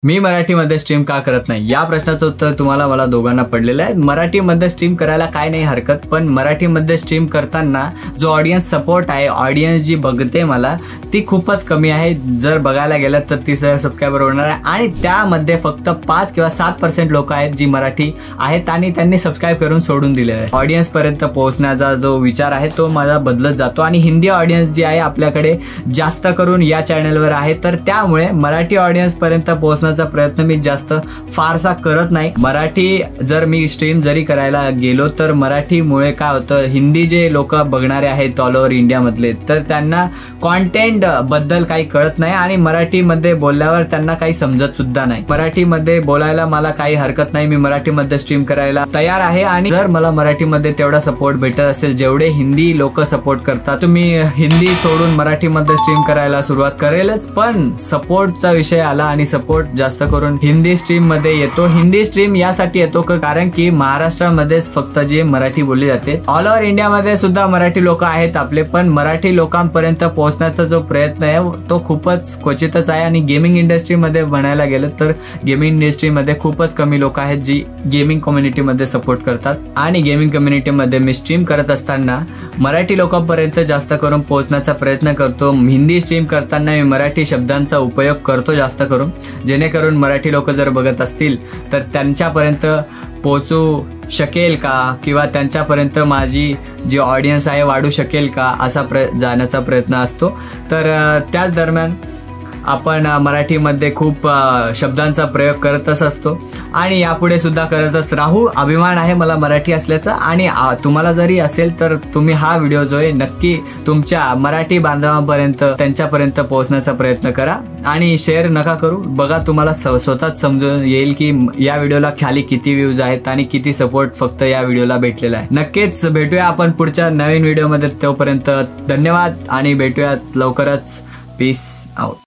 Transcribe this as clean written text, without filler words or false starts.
मी मराठीमध्ये स्ट्रीम का करत नाही या प्रश्नाचं उत्तर तुम्हाला मला दोघांना पडलेलं आहे। मराठीमध्ये स्ट्रीम करायला काय नाही हरकत, पण मराठीमध्ये स्ट्रीम करताना जो ऑडियन्स सपोर्ट आहे, ऑडियन्स जी बघते मला ती खूपच कमी आहे। जर बघायला गेलं तर 30,000 सबस्क्रायबर होणार आहे आणि त्यामध्ये फक्त 5 किंवा 7% लोक आहेत जी मराठी आहेत आणि त्यांनी सबस्क्राइब करून सोडून दिले आहे। ऑडियन्स पर्यंत पोहोचण्याचा जो विचार आहे तो माझा बदलत जातो आणि हिंदी ऑडियन्स जी आहे आपल्याकडे जास्त करून या चॅनलवर आहे, तर त्यामुळे मराठी ऑडियन्स पर्यंत पोहोचण्याचा प्रयत्न मी जास्त फारसा करत नाही। मराठी जर मी स्ट्रीम जरी करायला गेलो तर मराठीमुळे काय होतं, हिंदी जे लोक बघणारे आहेत ऑल ओव्हर इंडिया मधले, तर त्यांना कंटेंट बद्दल काही कळत नाही आणि मराठीमध्ये बोलल्यावर त्यांना काही समजत सुद्धा नाही। मराठीमध्ये बोलायला मला काही हरकत नाही, मी मराठीमध्ये स्ट्रीम करायला तयार आहे आणि जर मला मराठीमध्ये तेवढा सपोर्ट भेटत असेल जेवढे हिंदी लोक सपोर्ट करतात, मी हिंदी सोडून मराठीमध्ये स्ट्रीम करायला सुरुवात करेलच। पण सपोर्टचा विषय आला आणि सपोर्ट जास्त करून हिंदी स्ट्रीम मध्ये येतो। हिंदी स्ट्रीम यासाठी येतो कारण की महाराष्ट्रामध्येच फक्त जे मराठी बोलली जाते, ऑल ओव्हर इंडिया मध्ये सुद्धा मराठी लोक आहेत आपले, पण मराठी लोकांपर्यंत पोहोचण्याचा जो प्रयत्न आहे तो खूपच क्वचितच आहे। आणि गेमिंग इंडस्ट्री मध्ये म्हणायला गेलं तर गेमिंग इंडस्ट्री मध्ये खूपच कमी लोक आहेत जी गेमिंग कम्युनिटी मध्ये सपोर्ट करतात। आणि गेमिंग कम्युनिटी मध्ये मी स्ट्रीम करत असताना मराठी लोकांपर्यंत जास्त करून पोहोचण्याचा प्रयत्न करतो। हिंदी स्ट्रीम करताना मी मराठी शब्दांचा उपयोग करतो जास्त करून, जेणेकरून मराठी लोक जर बघत असतील तर त्यांच्यापर्यंत पोहोचू शकेल का किंवा त्यांच्यापर्यंत माझी जी ऑडियन्स आहे वाढू शकेल का असा जाण्याचा प्रयत्न असतो। तर त्याच दरम्यान आपण मराठीमध्ये खूप शब्दांचा प्रयोग करतच असतो आणि यापुढे सुद्धा करतच राहू। अभिमान आहे मला मराठी असल्याचा आणि तुम्हाला जरी असेल तर तुम्ही हा व्हिडिओ जो आहे नक्की तुमच्या मराठी बांधवांपर्यंत त्यांच्यापर्यंत पोहोचण्याचा प्रयत्न करा आणि शेअर नका करू। बघा तुम्हाला स्वतःच समजून येईल की या व्हिडिओला खाली किती व्ह्यूज आहेत आणि किती सपोर्ट फक्त या व्हिडिओला भेटलेला आहे। नक्कीच भेटूया आपण पुढच्या नवीन व्हिडिओमध्ये, तोपर्यंत धन्यवाद आणि भेटूयात लवकरच। Peace out.